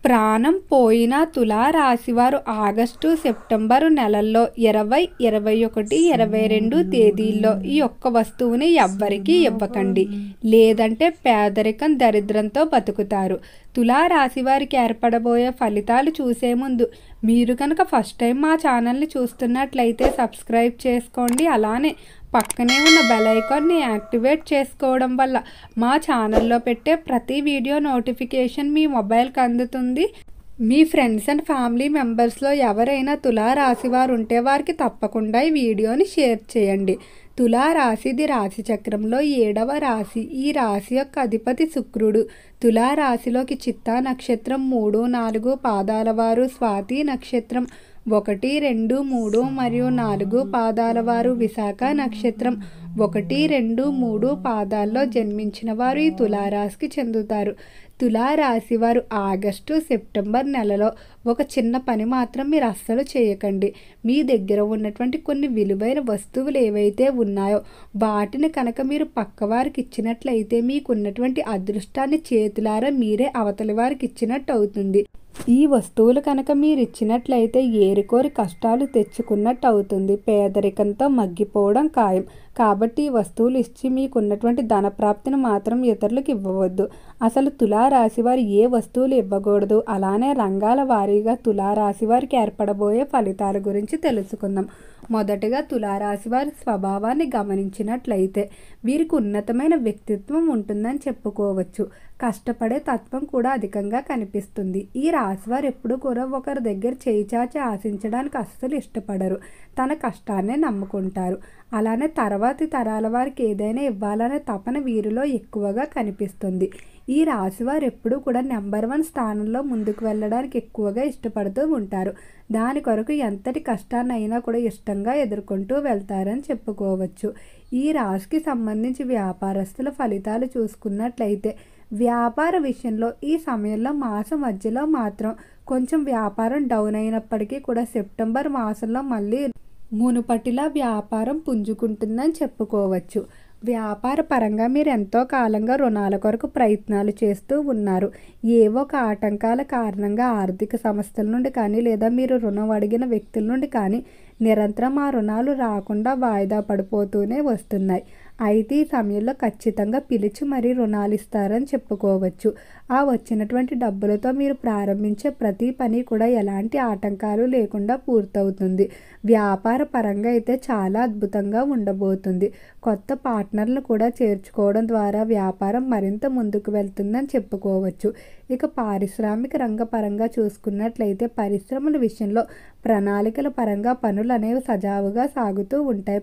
ప్రాణం పోయిన తులారాశివారు August September నెలల్లో 20, 21, 22 తేదీల్లో ఈ ఒక్క వస్తువుని ఎవ్వరికీ ఇవ్వకండి, లేదంటే పేదరికం దరిద్రంతో బతుకుతారు. తులారాశి వారికి ఏర్పడబోయే ఫలితాలు చూసే ముందు మీరు కనుక ఫస్ట్ టైం మా ఛానల్ని చూస్తున్నట్లయితే సబ్స్క్రైబ్ చేసుకోండి. అలానే పక్కనే ఉన్న బెల్ ఐకాన్ని యాక్టివేట్ చేసుకోవడం వల్ల మా ఛానల్లో పెట్టే ప్రతి వీడియో నోటిఫికేషన్ మీ మొబైల్కి అందుతుంది. మీ ఫ్రెండ్స్ అండ్ ఫ్యామిలీ మెంబర్స్లో ఎవరైనా తులారాశి వారు ఉంటే వారికి తప్పకుండా ఈ వీడియోని షేర్ చేయండి. తులారాశిది రాశి చక్రంలో 7వ రాశి. ఈ రాశి యొక్క అధిపతి శుక్రుడు. తులారాశిలోకి చిత్తా నక్షత్రం 3, 4 పాదాల వారు, స్వాతి నక్షత్రం 1, 2, 3 మరియు 4 పాదాల వారు, విశాఖ నక్షత్రం 1, 2, 3 పాదాల్లో జన్మించిన వారు ఈ తులారాశికి చెందుతారు. తులారాశి వారు ఆగస్టు సెప్టెంబర్ నెలలో ఒక చిన్న పని మాత్రం మీరు అస్సలు చేయకండి. మీ దగ్గర ఉన్నటువంటి కొన్ని విలువైన వస్తువులు ఏవైతే ఉన్నాయో వాటిని కనుక మీరు పక్కవారికి ఇచ్చినట్లయితే మీకున్నటువంటి అదృష్టాన్ని చేతులారా మీరే అవతలి వారికి ఇచ్చినట్టు అవుతుంది. ఈ వస్తువులు కనుక మీరు ఇచ్చినట్లయితే ఏరికోరి కష్టాలు తెచ్చుకున్నట్టు అవుతుంది. పేదరికంతో మగ్గిపోవడం ఖాయం. కాబట్టి ఈ వస్తువులు ఇచ్చి మీకున్నటువంటి ధనప్రాప్తిని మాత్రం ఇతరులకు ఇవ్వవద్దు. అసలు తులారాశి వారు ఏ వస్తువులు ఇవ్వకూడదు, అలానే రంగాల వారీగా తులారాశి వారికి ఏర్పడబోయే ఫలితాల గురించి తెలుసుకుందాం. మొదటగా తులారాశి వారి స్వభావాన్ని గమనించినట్లయితే వీరికి ఉన్నతమైన వ్యక్తిత్వం ఉంటుందని చెప్పుకోవచ్చు. కష్టపడే తత్వం కూడా అధికంగా కనిపిస్తుంది. ఈ రాశివారు ఎప్పుడు కూడా ఒకరి దగ్గర చేయి చాచి ఆశించడానికి అస్సలు ఇష్టపడరు. తన కష్టాన్నే నమ్ముకుంటారు. అలానే తర్వాతి తరాల వారికి ఏదైనా ఇవ్వాలనే తపన వీరిలో ఎక్కువగా కనిపిస్తుంది. ఈ రాశివారు ఎప్పుడూ కూడా నెంబర్ 1 స్థానంలో ముందుకు వెళ్ళడానికి ఎక్కువగా ఇష్టపడుతూ ఉంటారు. దాని కొరకు ఎంతటి కష్టాన్ని అయినా కూడా ఇష్టంగా ఎదుర్కొంటూ వెళ్తారని చెప్పుకోవచ్చు. ఈ రాశికి సంబంధించి వ్యాపారస్తుల ఫలితాలు చూసుకున్నట్లయితే వ్యాపార విషయంలో ఈ సమయంలో మాసం మధ్యలో మాత్రం కొంచెం వ్యాపారం డౌన్ అయినప్పటికీ కూడా సెప్టెంబర్ మాసంలో మళ్ళీ మునుపటిలా వ్యాపారం పుంజుకుంటుందని చెప్పుకోవచ్చు. వ్యాపార పరంగా మీరు ఎంతో కాలంగా రుణాల కొరకు ప్రయత్నాలు చేస్తూ ఉన్నారు. ఏవో ఒక ఆటంకాల కారణంగా ఆర్థిక సంస్థల నుండి కానీ లేదా మీరు రుణం అడిగిన వ్యక్తుల నుండి కానీ నిరంతరం ఆ రుణాలు రాకుండా వాయిదా పడిపోతూనే వస్తున్నాయి. అయితే ఈ సమయంలో ఖచ్చితంగా పిలిచి మరీ రుణాలు ఇస్తారని చెప్పుకోవచ్చు. ఆ వచ్చినటువంటి డబ్బులతో మీరు ప్రారంభించే ప్రతి పని కూడా ఎలాంటి ఆటంకాలు లేకుండా పూర్తవుతుంది. వ్యాపార పరంగా అయితే చాలా అద్భుతంగా ఉండబోతుంది. కొత్త పార్ట్నర్లు కూడా చేర్చుకోవడం ద్వారా వ్యాపారం మరింత ముందుకు వెళ్తుందని చెప్పుకోవచ్చు. ఇక పారిశ్రామిక రంగ పరంగా చూసుకున్నట్లయితే పరిశ్రమల విషయంలో ప్రణాళికల పరంగా పనులు అనేవి సజావుగా సాగుతూ ఉంటాయి.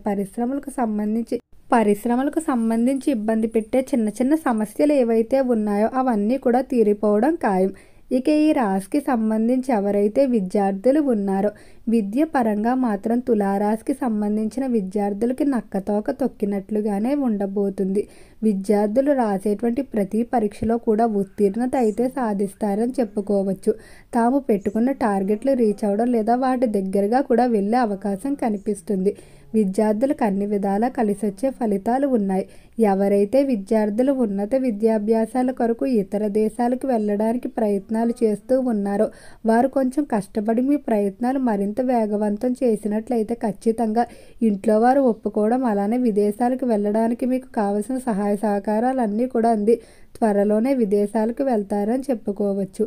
పరిశ్రమలకు సంబంధించి ఇబ్బంది పెట్టే చిన్న చిన్న సమస్యలు ఏవైతే ఉన్నాయో అవన్నీ కూడా తీరిపోవడం ఖాయం. ఇక ఈ రాశికి సంబంధించి ఎవరైతే విద్యార్థులు ఉన్నారో విద్య పరంగా మాత్రం తులారాశికి సంబంధించిన విద్యార్థులకి నక్కతోక తొక్కినట్లుగానే ఉండబోతుంది. విద్యార్థులు రాసేటువంటి ప్రతి పరీక్షలో కూడా ఉత్తీర్ణత అయితే సాధిస్తారని చెప్పుకోవచ్చు. తాము పెట్టుకున్న టార్గెట్లు రీచ్ అవ్వడం లేదా వాటి దగ్గరగా కూడా వెళ్ళే అవకాశం కనిపిస్తుంది. విద్యార్థులకు అన్ని విధాలా కలిసొచ్చే ఫలితాలు ఉన్నాయి. ఎవరైతే విద్యార్థులు ఉన్నత విద్యాభ్యాసాల కొరకు ఇతర దేశాలకు వెళ్ళడానికి ప్రయత్నాలు చేస్తూ ఉన్నారో వారు కొంచెం కష్టపడి మీ ప్రయత్నాలు మరింత వేగవంతం చేసినట్లయితే ఖచ్చితంగా ఇంట్లో వారు ఒప్పుకోవడం, అలానే విదేశాలకు వెళ్ళడానికి మీకు కావలసిన సహాయ సహకారాలన్నీ కూడా అంది త్వరలోనే విదేశాలకు వెళ్తారని చెప్పుకోవచ్చు.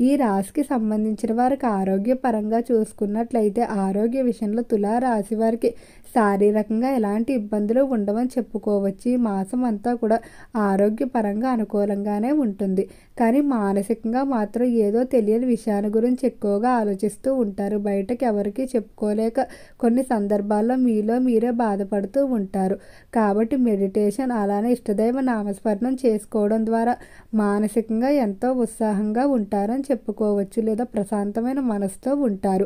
ఈ రాశికి సంబంధించిన వారికి ఆరోగ్యపరంగా చూసుకున్నట్లయితే ఆరోగ్య విషయంలో తులారాశి వారికి శారీరకంగా ఎలాంటి ఇబ్బందులు ఉండవని చెప్పుకోవచ్చు. ఈ మాసం అంతా కూడా ఆరోగ్యపరంగా అనుకూలంగానే ఉంటుంది. కానీ మానసికంగా మాత్రం ఏదో తెలియని విషయాల గురించి ఎక్కువగా ఆలోచిస్తూ ఉంటారు. బయటకు ఎవరికి చెప్పుకోలేక కొన్ని సందర్భాల్లో మీలో మీరే బాధపడుతూ ఉంటారు. కాబట్టి మెడిటేషన్ అలానే ఇష్టదైవ నామస్మరణం చేసుకోవడం ద్వారా మానసికంగా ఎంతో ఉత్సాహంగా ఉంటారని చెప్పుకోవచ్చు, లేదా ప్రశాంతమైన మనసుతో ఉంటారు.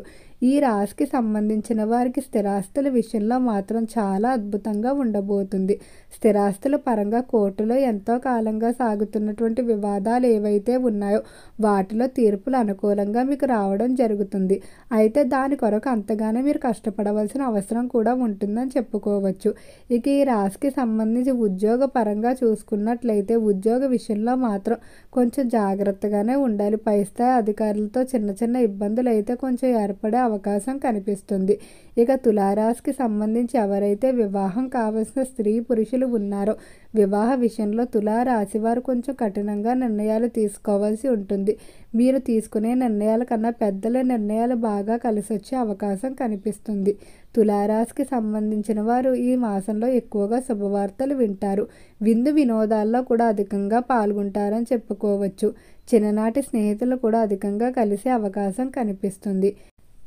ఈ రాశికి సంబంధించిన వారికి స్థిరాస్తుల విషయంలో మాత్రం చాలా అద్భుతంగా ఉండబోతుంది. స్థిరాస్తుల పరంగా కోర్టులో ఎంతో కాలంగా సాగుతున్నటువంటి వివాదాలు ఏవైతే ఉన్నాయో వాటిలో తీర్పులు అనుకూలంగా మీకు రావడం జరుగుతుంది. అయితే దాని కొరకు అంతగానే మీరు కష్టపడవలసిన అవసరం కూడా ఉంటుందని చెప్పుకోవచ్చు. ఇక ఈ రాశికి సంబంధించి ఉద్యోగ పరంగా చూసుకున్నట్లయితే ఉద్యోగ విషయంలో మాత్రం కొంచెం జాగ్రత్తగానే ఉండాలి. పై స్థాయి అధికారులతో చిన్న చిన్న ఇబ్బందులు అయితే కొంచెం ఏర్పడే అవకాశం కనిపిస్తుంది. ఇక తులారాశికి సంబంధించి ఎవరైతే వివాహం కావలసిన స్త్రీ పురుషులు ఉన్నారో వివాహ విషయంలో తులారాశి వారు కొంచెం కఠినంగా నిర్ణయాలు తీసుకోవాల్సి ఉంటుంది. మీరు తీసుకునే నిర్ణయాల కన్నా పెద్దల నిర్ణయాలు బాగా కలిసి వచ్చే అవకాశం కనిపిస్తుంది. తులారాశికి సంబంధించిన వారు ఈ మాసంలో ఎక్కువగా శుభవార్తలు వింటారు. విందు వినోదాల్లో కూడా అధికంగా పాల్గొంటారని చెప్పుకోవచ్చు. చిన్ననాటి స్నేహితులు కూడా అధికంగా కలిసే అవకాశం కనిపిస్తుంది.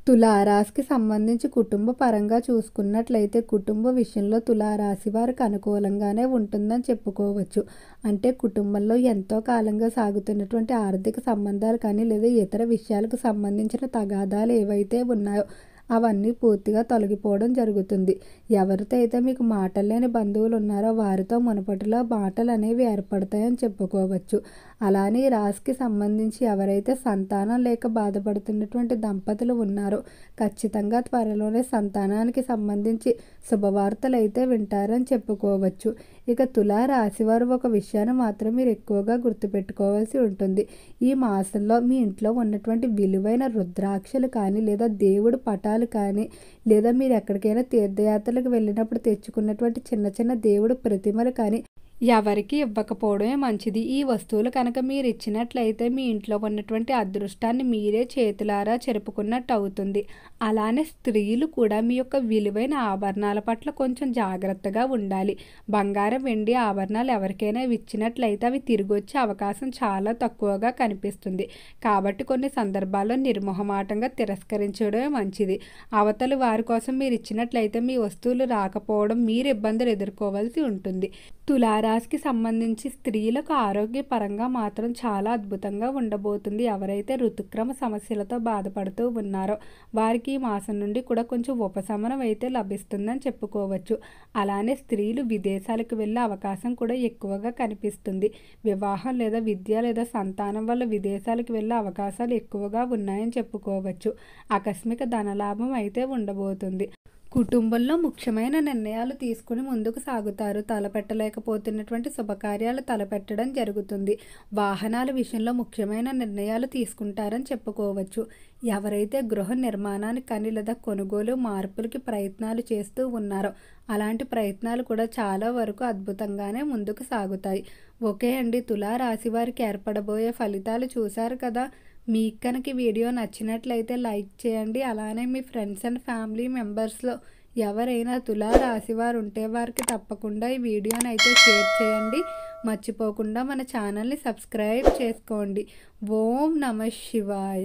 తులారాశికి సంబంధించి కుటుంబ పరంగా చూసుకున్నట్లయితే కుటుంబ విషయంలో తులారాశి వారికి అనుకూలంగానే ఉంటుందని చెప్పుకోవచ్చు. అంటే కుటుంబంలో ఎంతో కాలంగా సాగుతున్నటువంటి ఆర్థిక సంబంధాలు కానీ లేదా ఇతర విషయాలకు సంబంధించిన తగాదాలు ఏవైతే ఉన్నాయో అవన్నీ పూర్తిగా తొలగిపోవడం జరుగుతుంది. ఎవరితో అయితే మీకు మాటలు లేని బంధువులు ఉన్నారో వారితో మునుపటిలో మాటలు అనేవి ఏర్పడతాయని చెప్పుకోవచ్చు. అలానే ఈ రాశికి సంబంధించి ఎవరైతే సంతానం లేక బాధపడుతున్నటువంటి దంపతులు ఉన్నారో ఖచ్చితంగా త్వరలోనే సంతానానికి సంబంధించి శుభవార్తలు అయితే వింటారని చెప్పుకోవచ్చు. ఇక తులారాశి వారు ఒక విషయాన్ని మాత్రం మీరు ఎక్కువగా గుర్తుపెట్టుకోవాల్సి ఉంటుంది. ఈ మాసంలో మీ ఇంట్లో ఉన్నటువంటి విలువైన రుద్రాక్షలు కానీ లేదా దేవుడు పటాలు కానీ లేదా మీరు ఎక్కడికైనా తీర్థయాత్రలకు వెళ్ళినప్పుడు తెచ్చుకున్నటువంటి చిన్న చిన్న దేవుడు ప్రతిమలు కానీ ఎవరికి ఇవ్వకపోవడమే మంచిది. ఈ వస్తువులు కనుక మీరు ఇచ్చినట్లయితే మీ ఇంట్లో ఉన్నటువంటి అదృష్టాన్ని మీరే చేతులారా చెరుపుకున్నట్టు అవుతుంది. అలానే స్త్రీలు కూడా మీ యొక్క విలువైన ఆభరణాల పట్ల కొంచెం జాగ్రత్తగా ఉండాలి. బంగారం వెండి ఆభరణాలు ఎవరికైనా ఇచ్చినట్లయితే అవి తిరిగి వచ్చే అవకాశం చాలా తక్కువగా కనిపిస్తుంది. కాబట్టి కొన్ని సందర్భాల్లో నిర్మోహమాటంగా తిరస్కరించడమే మంచిది. అవతలి వారి కోసం మీరు ఇచ్చినట్లయితే మీ వస్తువులు రాకపోవడం మీరు ఇబ్బందులు ఎదుర్కోవాల్సి ఉంటుంది. తులారాశికి సంబంధించి స్త్రీలకు ఆరోగ్యపరంగా మాత్రం చాలా అద్భుతంగా ఉండబోతుంది. ఎవరైతే ఋతుక్రమ సమస్యలతో బాధపడుతూ ఉన్నారో వారికి ఈ మాసం నుండి కూడా కొంచెం ఉపశమనం అయితే లభిస్తుందని చెప్పుకోవచ్చు. అలానే స్త్రీలు విదేశాలకు వెళ్ళే అవకాశం కూడా ఎక్కువగా కనిపిస్తుంది. వివాహం లేదా విద్య లేదా సంతానం వల్ల విదేశాలకు వెళ్ళే అవకాశాలు ఎక్కువగా ఉన్నాయని చెప్పుకోవచ్చు. ఆకస్మిక ధనలాభం అయితే ఉండబోతుంది. కుటుంబంలో ముఖ్యమైన నిర్ణయాలు తీసుకుని ముందుకు సాగుతారు. తలపెట్టలేకపోతున్నటువంటి శుభకార్యాలు తలపెట్టడం జరుగుతుంది. వాహనాల విషయంలో ముఖ్యమైన నిర్ణయాలు తీసుకుంటారని చెప్పుకోవచ్చు. ఎవరైతే గృహ నిర్మాణానికి కానీ లేదా కొనుగోలు మార్పులకి ప్రయత్నాలు చేస్తూ ఉన్నారో అలాంటి ప్రయత్నాలు కూడా చాలా వరకు అద్భుతంగానే ముందుకు సాగుతాయి. ఓకే అండి, తులారాశి వారికి ఏర్పడబోయే ఫలితాలు చూశారు కదా. మీకు కనుక వీడియో నచ్చినట్లయితే లైక్ చేయండి. అలానే మీ ఫ్రెండ్స్ అండ్ ఫ్యామిలీ మెంబర్స్లో ఎవరైనా తులారాశి వారు ఉంటే వారికి తప్పకుండా ఈ వీడియోని అయితే షేర్ చేయండి. మర్చిపోకుండా మన ఛానల్ని సబ్స్క్రైబ్ చేసుకోండి. ఓం నమః శివాయ.